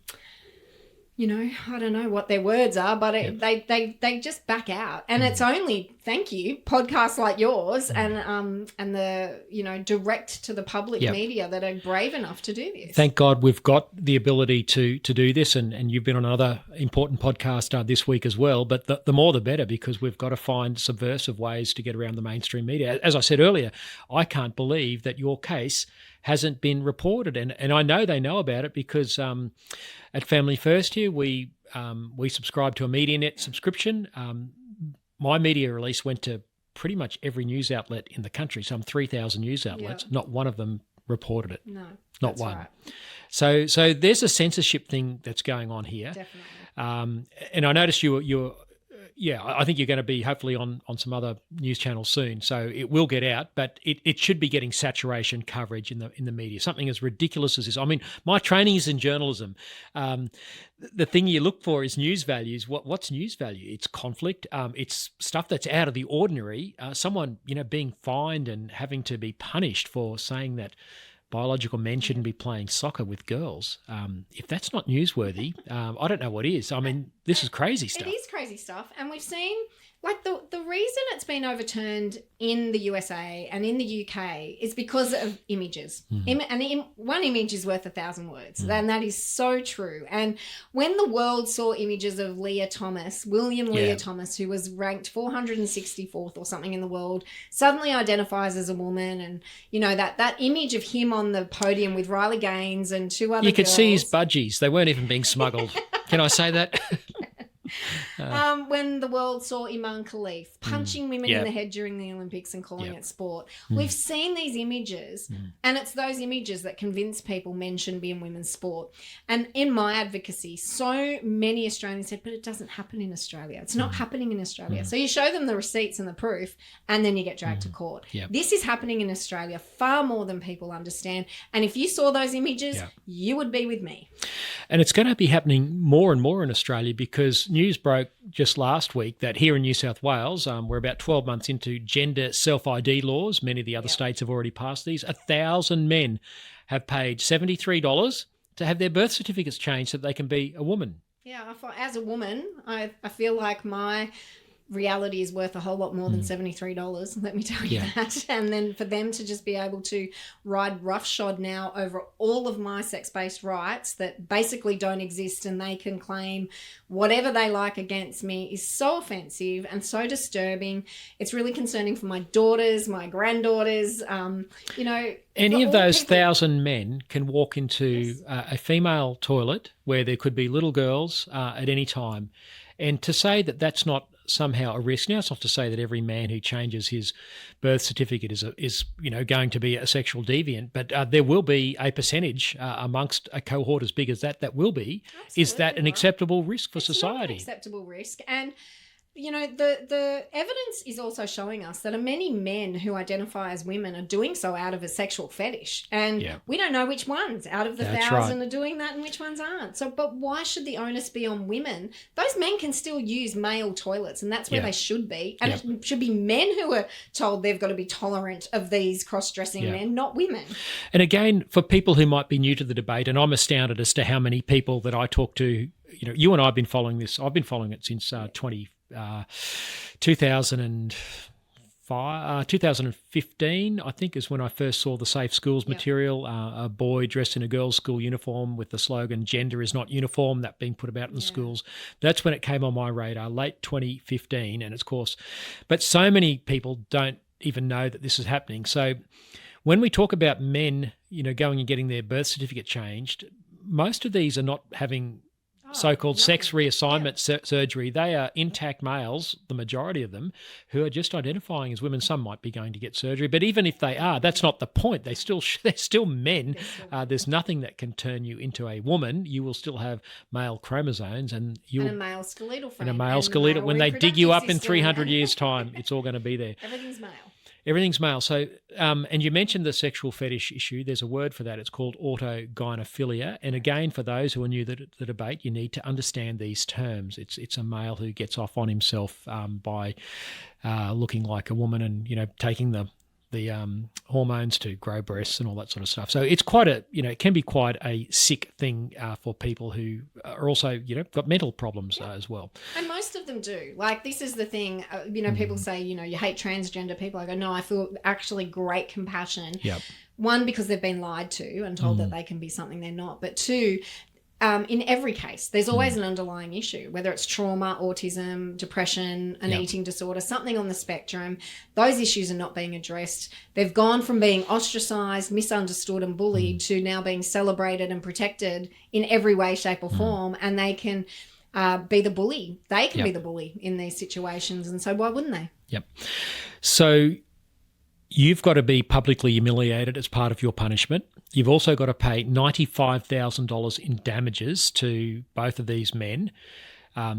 don't know what their words are, but they just back out. And it's only thank you, podcasts like yours and the, direct to the public media that are brave enough to do this. Thank God we've got the ability to do this, and you've been on another important podcast this week as well, but the more the better, because we've got to find subversive ways to get around the mainstream media. As I said earlier, I can't believe that your case hasn't been reported, and I know they know about it because at Family First here, we subscribe to a MediaNet subscription. My media release went to pretty much every news outlet in the country, some 3,000 news outlets. Not one of them reported it. No, not one. Right. So there's a censorship thing that's going on here. Definitely. And I noticed you're I think you're going to be hopefully on some other news channels soon. So it will get out, but it should be getting saturation coverage in the media. Something as ridiculous as this. I mean, my training is in journalism. The thing you look for is news values. What's news value? It's conflict. It's stuff that's out of the ordinary. Someone being fined and having to be punished for saying that biological men shouldn't be playing soccer with girls. If that's not newsworthy, I don't know what is. I mean, this is crazy stuff. It is crazy stuff. And we've seen, the reason it's been overturned in the USA and in the UK is because of images. One image is worth 1,000 words. And that is so true. And when the world saw images of William Leah Thomas, who was ranked 464th or something in the world, suddenly identifies as a woman. And, that image of him on the podium with Riley Gaines and two other You could girls. see his budgies. They weren't even being smuggled. Can I say that? When the world saw Iman Khalif punching women in the head during the Olympics and calling it sport. We've seen these images, and it's those images that convince people men shouldn't be in women's sport. And in my advocacy, so many Australians said, but it doesn't happen in Australia. It's not happening in Australia. So you show them the receipts and the proof, and then you get dragged to court. This is happening in Australia far more than people understand. And if you saw those images, you would be with me. And it's going to be happening more and more in Australia, because news broke just last week that here in New South Wales, we're about 12 months into gender self-ID laws. Many of the other states have already passed these. 1,000 men have paid $73 to have their birth certificates changed so that they can be a woman. Yeah, as a woman, I feel like my reality is worth a whole lot more than $73, let me tell you that. And then for them to just be able to ride roughshod now over all of my sex-based rights that basically don't exist, and they can claim whatever they like against me, is so offensive and so disturbing. It's really concerning for my daughters, my granddaughters, Any of those 1,000 men can walk into a female toilet where there could be little girls at any time. And to say that that's not somehow a risk. Now, it's not to say that every man who changes his birth certificate is going to be a sexual deviant, but there will be a percentage amongst a cohort as big as that will be. Absolutely. Is that an acceptable risk for society? It's not an acceptable risk. And the evidence is also showing us that many men who identify as women are doing so out of a sexual fetish. And we don't know which ones out of the 1,000 are doing that and which ones aren't. So, but why should the onus be on women? Those men can still use male toilets, and that's where they should be. And it should be men who are told they've got to be tolerant of these cross-dressing men, not women. And again, for people who might be new to the debate, and I'm astounded as to how many people that I talk to, you and I have been following this. I've been following it since 2015, I think, is when I first saw the Safe Schools material, a boy dressed in a girl's school uniform with the slogan, "Gender is not uniform," that being put about in the schools. That's when it came on my radar, late 2015. And of course, but so many people don't even know that this is happening. So when we talk about men, going and getting their birth certificate changed, most of these are not having so-called sex reassignment surgery. They are intact males, the majority of them, who are just identifying as women. Some might be going to get surgery, but even if they are, that's not the point. They're still men. There's nothing that can turn you into a woman. You will still have male chromosomes, and a male skeletal frame. And a male skeletal. When they dig you up in 300 years' time, it's all going to be there. Everything's male. Everything's male. So, and you mentioned the sexual fetish issue. There's a word for that. It's called autogynephilia. And again, for those who are new to the debate, you need to understand these terms. It's a male who gets off on himself by looking like a woman and taking the the hormones to grow breasts and all that sort of stuff. So it's quite a, it can be quite a sick thing for people who are also, got mental problems as well. And most of them do. Like, this is the thing, people say, you hate transgender people. I go, no, I feel actually great compassion. Yep. One, because they've been lied to and told that they can be something they're not. But two, in every case, there's always an underlying issue, whether it's trauma, autism, depression, an eating disorder, something on the spectrum. Those issues are not being addressed. They've gone from being ostracised, misunderstood and bullied to now being celebrated and protected in every way, shape or form. And they can be the bully. They can be the bully in these situations. And so why wouldn't they? Yep. So you've got to be publicly humiliated as part of your punishment. You've also got to pay $95,000 in damages to both of these men.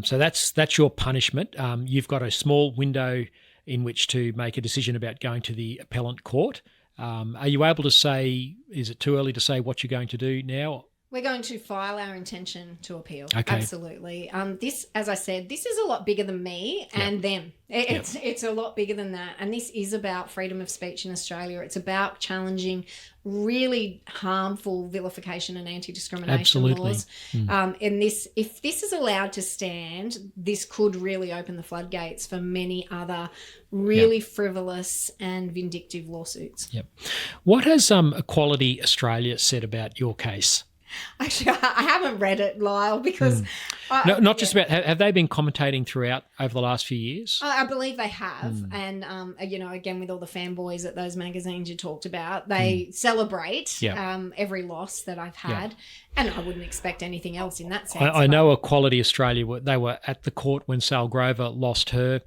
So that's your punishment. You've got a small window in which to make a decision about going to the appellant court. Are you able to say, is it too early to say what you're going to do now? We're going to file our intention to appeal. Okay. Absolutely. This, as I said, this is a lot bigger than me and them. It's a lot bigger than that. And this is about freedom of speech in Australia. It's about challenging really harmful vilification and anti-discrimination laws. And if this is allowed to stand, this could really open the floodgates for many other really frivolous and vindictive lawsuits. Yep. What has Equality Australia said about your case? Actually, I haven't read it, Lyle, because... Not just about... Have they been commentating throughout over the last few years? I believe they have. And, again, with all the fanboys at those magazines you talked about, they celebrate every loss that I've had. And I wouldn't expect anything else in that sense. I know Equality Australia, they were at the court when Sal Grover lost her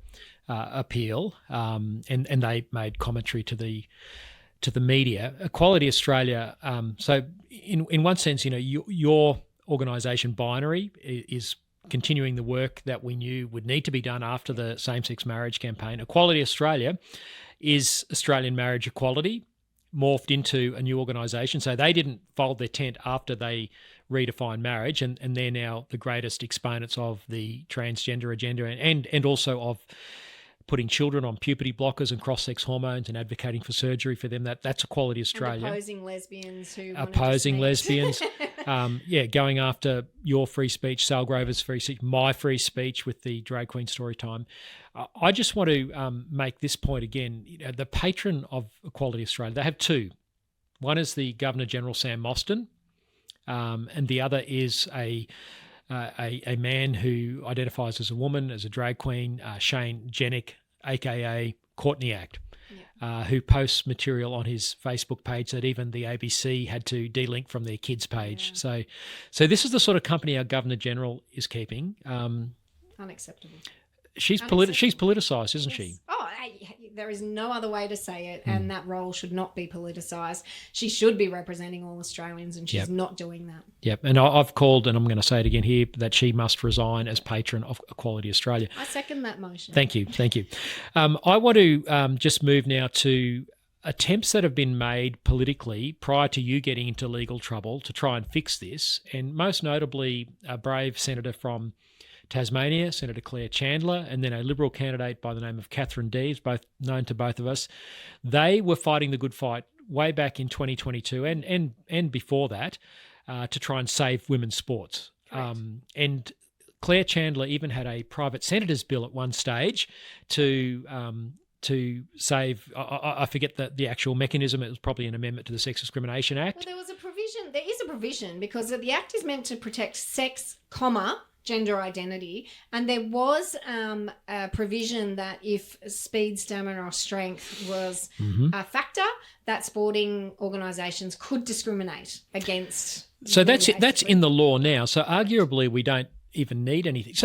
appeal, and they made commentary to the media. Equality Australia, so in one sense, your organisation Binary is continuing the work that we knew would need to be done after the same-sex marriage campaign. Equality Australia is Australian Marriage Equality, morphed into a new organisation. So they didn't fold their tent after they redefined marriage, and they're now the greatest exponents of the transgender agenda and also of putting children on puberty blockers and cross-sex hormones and advocating for surgery for them. That's Equality Australia. And opposing lesbians who going after your free speech, Sal Grover's free speech, my free speech with the drag queen story time. I just want to make this point again. The patron of Equality Australia, they have two. One is the Governor-General Sam Mostyn, and the other is a man who identifies as a woman, as a drag queen, Shane Jenick, a.k.a. Courtney Act, who posts material on his Facebook page that even the ABC had to delink from their kids' page. So this is the sort of company our Governor-General is keeping. Unacceptable. She's politicised, isn't she? Oh, there is no other way to say it, and that role should not be politicised. She should be representing all Australians, and she's not doing that. Yep, and I've called, and I'm going to say it again here, that she must resign as patron of Equality Australia. I second that motion. Thank you. I want to just move now to attempts that have been made politically prior to you getting into legal trouble to try and fix this, and most notably a brave senator from Tasmania, Senator Claire Chandler, and then a Liberal candidate by the name of Catherine Deves, both known to both of us. They were fighting the good fight way back in 2022 and before that to try and save women's sports. And Claire Chandler even had a private senator's bill at one stage to save, I forget the actual mechanism, it was probably an amendment to the Sex Discrimination Act. Well, there is a provision, because the Act is meant to protect sex, gender identity, and there was a provision that if speed, stamina or strength was a factor, that sporting organisations could discriminate against. So that's in the law now. So arguably we don't even need anything.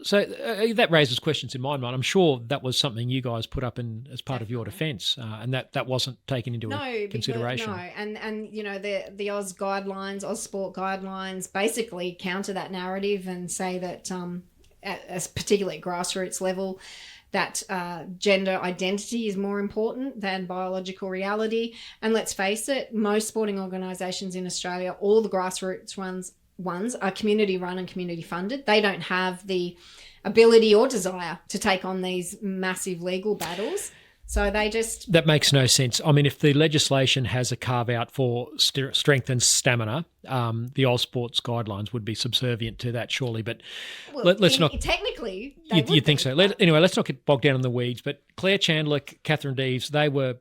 So that raises questions in my mind. I'm sure that was something you guys put up in as part of your defence, and that wasn't taken into consideration. And the Oz guidelines, Oz sport guidelines, basically counter that narrative and say that particularly at grassroots level, that gender identity is more important than biological reality. And let's face it, most sporting organisations in Australia, all the grassroots ones are community run and community funded. They don't have the ability or desire to take on these massive legal battles. So they just... That makes no sense. I mean, if the legislation has a carve-out for strength and stamina, the Ausports guidelines would be subservient to that, surely. But let's not... Technically, you'd think so. Anyway, let's not get bogged down in the weeds. But Claire Chandler, Catherine Deves, they were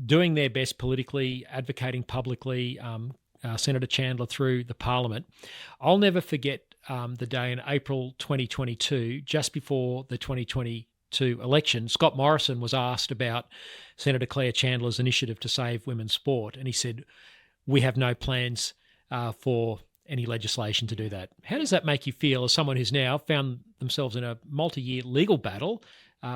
doing their best politically, advocating publicly, Senator Chandler through the Parliament. I'll never forget the day in April 2022, just before the 2022 election. Scott Morrison was asked about Senator Claire Chandler's initiative to save women's sport, and he said, "We have no plans for any legislation to do that." How does that make you feel as someone who's now found themselves in a multi-year legal battle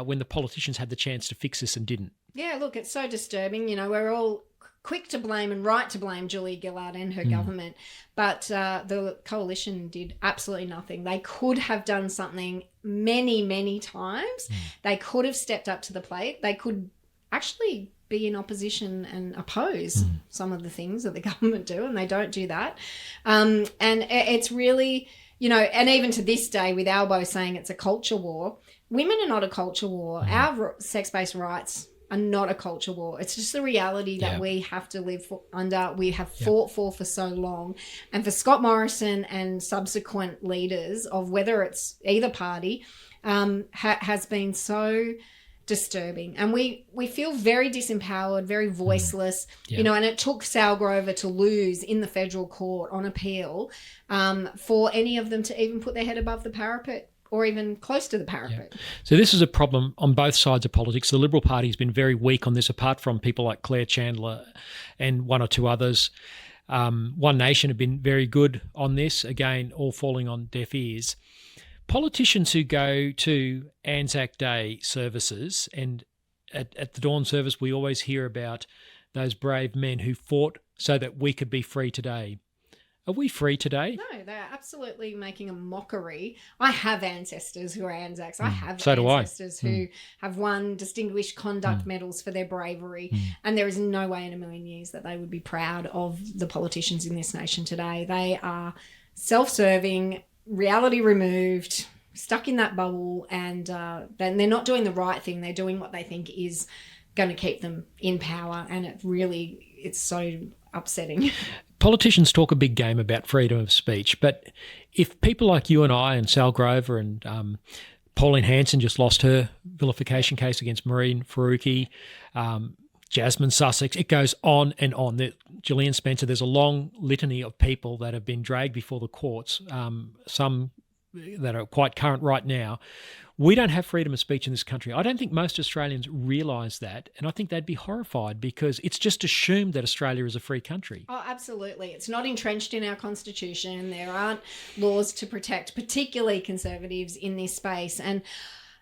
when the politicians had the chance to fix this and didn't? Yeah, look, it's so disturbing. You know, we're all quick to blame and right to blame Julia Gillard and her government, but the coalition did absolutely nothing. They could have done something many, many times. They could have stepped up to the plate. They could actually be in opposition and oppose some of the things that the government do, and they don't do that. And it's really, you know, and even to this day, with Albo saying it's a culture war, women are not a culture war. Our sex-based rights are not a culture war. It's just the reality that we have to live under. We have fought for so long. And for Scott Morrison and subsequent leaders of whether it's either party has been so disturbing. And we feel very disempowered, very voiceless, you know, and it took Sal Grover to lose in the federal court on appeal for any of them to even put their head above the parapet or even close to the parapet. So this is a problem on both sides of politics. The Liberal Party has been very weak on this, apart from people like Claire Chandler and one or two others. One Nation have been very good on this, again, all falling on deaf ears. Politicians who go to Anzac Day services, and at the dawn service we always hear about those brave men who fought so that we could be free today. Are we free today? No, they're absolutely making a mockery. I have ancestors who are Anzacs. I have So ancestors who have won distinguished conduct medals for their bravery. And there is no way in a million years that they would be proud of the politicians in this nation today. They are self-serving, reality removed, stuck in that bubble, and then they're not doing the right thing. They're doing what they think is going to keep them in power, and it's so upsetting. Politicians talk a big game about freedom of speech, but if people like you and I and Sal Grover and Pauline Hanson just lost her vilification case against Maureen Faruqi, Jasmine Sussex, it goes on and on. Gillian Spencer, there's a long litany of people that have been dragged before the courts, some that are quite current right now. We don't have freedom of speech in this country. I don't think most Australians realise that, and I think they'd be horrified because it's just assumed that Australia is a free country. Oh, absolutely. It's not entrenched in our constitution. There aren't laws to protect, particularly conservatives in this space. And,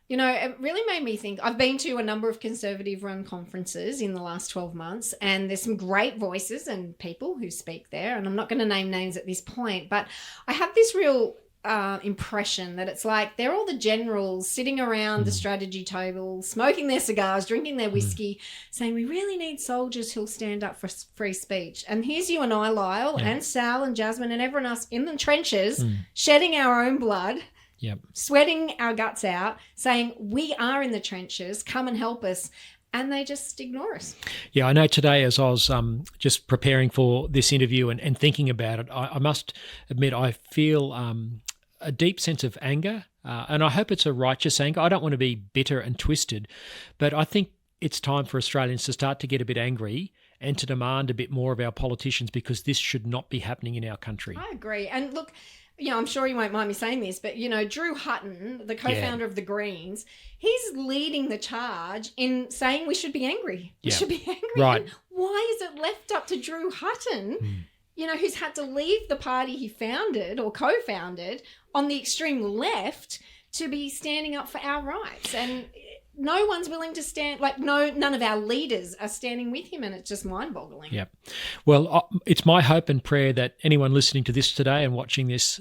you know, it really made me think. I've been to a number of conservative-run conferences in the last 12 months, and there's some great voices and people who speak there, and I'm not going to name names at this point, but I have this real impression that it's like they're all the generals sitting around the strategy table, smoking their cigars, drinking their whiskey, saying we really need soldiers who'll stand up for free speech. And here's you and I, Lyle, and Sal and Jasmine and everyone else in the trenches, shedding our own blood, sweating our guts out, saying we are in the trenches, come and help us. And they just ignore us. Yeah, I know today as I was just preparing for this interview and thinking about it, I must admit I feel a deep sense of anger, and I hope it's a righteous anger. I don't want to be bitter and twisted, but I think it's time for Australians to start to get a bit angry and to demand a bit more of our politicians, because this should not be happening in our country. I agree. And look, you know, I'm sure you won't mind me saying this, but, you know, Drew Hutton, the co-founder of the Greens, he's leading the charge in saying we should be angry. We should be angry. Right. And why is it left up to Drew Hutton, you know, who's had to leave the party he founded or co-founded on the extreme left to be standing up for our rights? And no one's willing to stand, like none of our leaders are standing with him, and it's just mind-boggling. Yep. Well, it's my hope and prayer that anyone listening to this today and watching this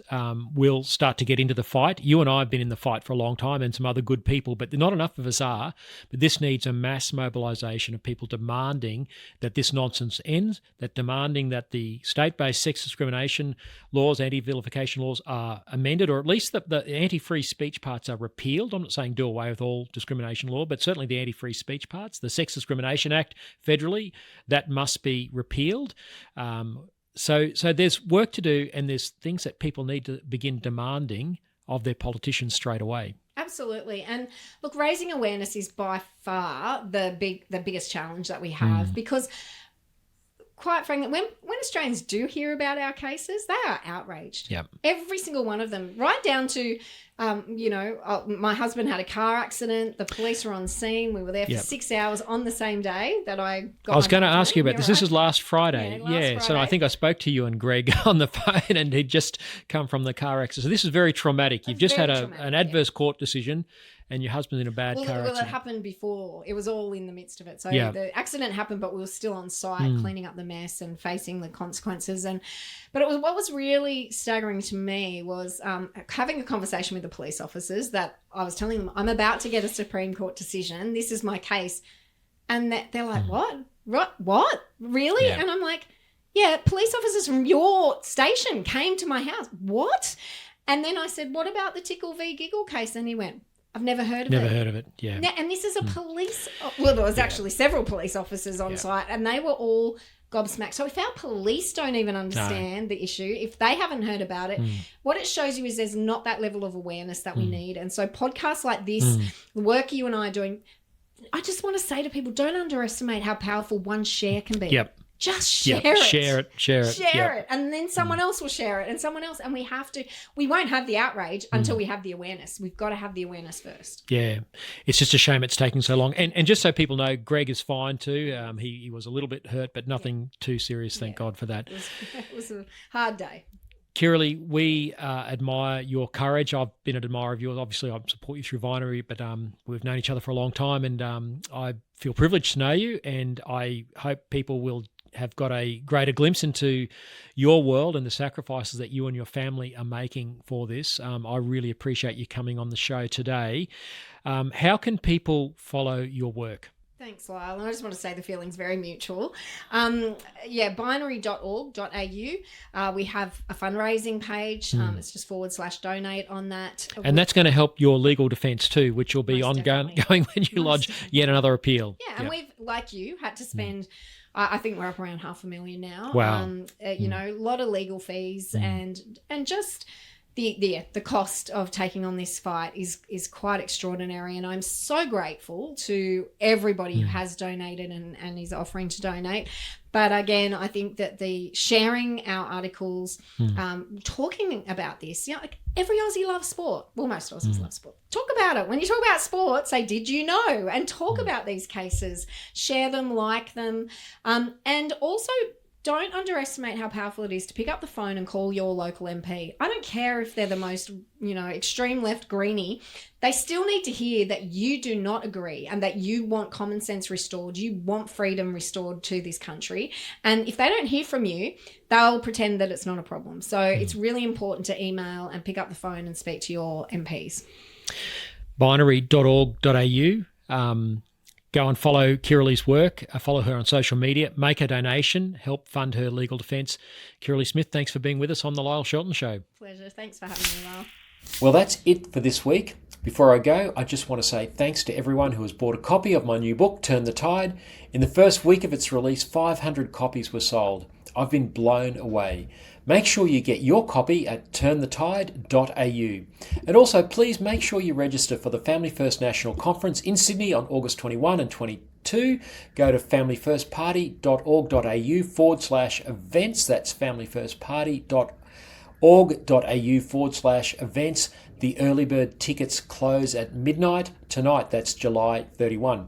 will start to get into the fight. You and I have been in the fight for a long time, and some other good people, but not enough of us are. But this needs a mass mobilisation of people demanding that this nonsense ends, that demanding that the state-based sex discrimination laws, anti-vilification laws are amended, or at least that the anti-free speech parts are repealed. I'm not saying do away with all discrimination discrimination law, but certainly the anti-free speech parts, the Sex Discrimination Act federally, that must be repealed. So there's work to do, and there's things that people need to begin demanding of their politicians straight away. Absolutely. And look, raising awareness is by far the biggest challenge that we have, because quite frankly, when Australians do hear about our cases, they are outraged. Yep. Every single one of them, right down to, my husband had a car accident. The police were on scene. We were there for 6 hours on the same day that I got I was my going to husband. ask you about this. This is last Friday. Yeah, So I think I spoke to you and Greg on the phone, and he'd just come from the car accident. So this is very traumatic. You've just had an adverse court decision, and your husband's in a bad car accident. Well, it happened before. It was all in the midst of it. So the accident happened, but we were still on site cleaning up the mess and facing the consequences. But what was really staggering to me was having a conversation with the police officers that I was telling them, I'm about to get a Supreme Court decision. This is my case. And they're like, what? Really? Yeah. And I'm like, yeah, police officers from your station came to my house. What? And then I said, what about the Tickle v. Giggle case? And he went, I've never heard of it. Never heard of it, yeah. Now, and this is a police... Well, there was actually several police officers on site, and they were all gobsmacked. So if our police don't even understand the issue, if they haven't heard about it, what it shows you is there's not that level of awareness that we need. And so podcasts like this, the work you and I are doing, I just want to say to people, don't underestimate how powerful one share can be. Yep. Just share it. Share it. And then someone else will share it, and someone else. And we won't have the outrage until we have the awareness. We've got to have the awareness first. Yeah. It's just a shame it's taking so long. And just so people know, Greg is fine too. He was a little bit hurt, but nothing too serious. Thank God for that. It was a hard day. Kirralie, we admire your courage. I've been an admirer of yours. Obviously, I support you through Vinery, but we've known each other for a long time, and I feel privileged to know you, and I hope people will have got a greater glimpse into your world and the sacrifices that you and your family are making for this. I really appreciate you coming on the show today. How can people follow your work? Thanks, Lyle. And I just want to say the feeling's very mutual. binary.org.au. We have a fundraising page. It's just /donate on that. And that's going to help your legal defence too, which will be ongoing when you lodge yet another appeal. Yeah, and we've, like you, had to spend... I think we're up around $500,000 now. Wow. A lot of legal fees and just the cost of taking on this fight is quite extraordinary. And I'm so grateful to everybody who has donated and is offering to donate. But again, I think that the sharing our articles, talking about this, like every Aussie loves sport. Well, most Aussies love sport. Talk about it. When you talk about sport, say, did you know? And talk about these cases. Share them, like them. And also, don't underestimate how powerful it is to pick up the phone and call your local MP. I don't care if they're the most, extreme left greenie. They still need to hear that you do not agree and that you want common sense restored. You want freedom restored to this country. And if they don't hear from you, they'll pretend that it's not a problem. So it's really important to email and pick up the phone and speak to your MPs. Binary.org.au. Go and follow Kirralie's work, follow her on social media, make a donation, help fund her legal defence. Kirralie Smith, thanks for being with us on The Lyle Shelton Show. Pleasure. Thanks for having me, Lyle. Well, that's it for this week. Before I go, I just want to say thanks to everyone who has bought a copy of my new book, Turn the Tide. In the first week of its release, 500 copies were sold. I've been blown away. Make sure you get your copy at turnthetide.au. And also, please make sure you register for the Family First National Conference in Sydney on August 21 and 22. Go to familyfirstparty.org.au/events. That's familyfirstparty.org.au/events. The early bird tickets close at midnight tonight. That's July 31.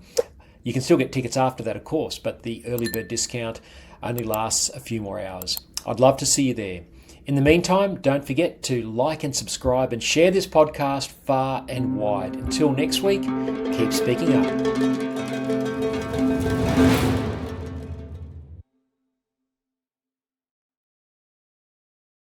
You can still get tickets after that, of course, but the early bird discount only lasts a few more hours. I'd love to see you there. In the meantime, don't forget to like and subscribe and share this podcast far and wide. Until next week, keep speaking up.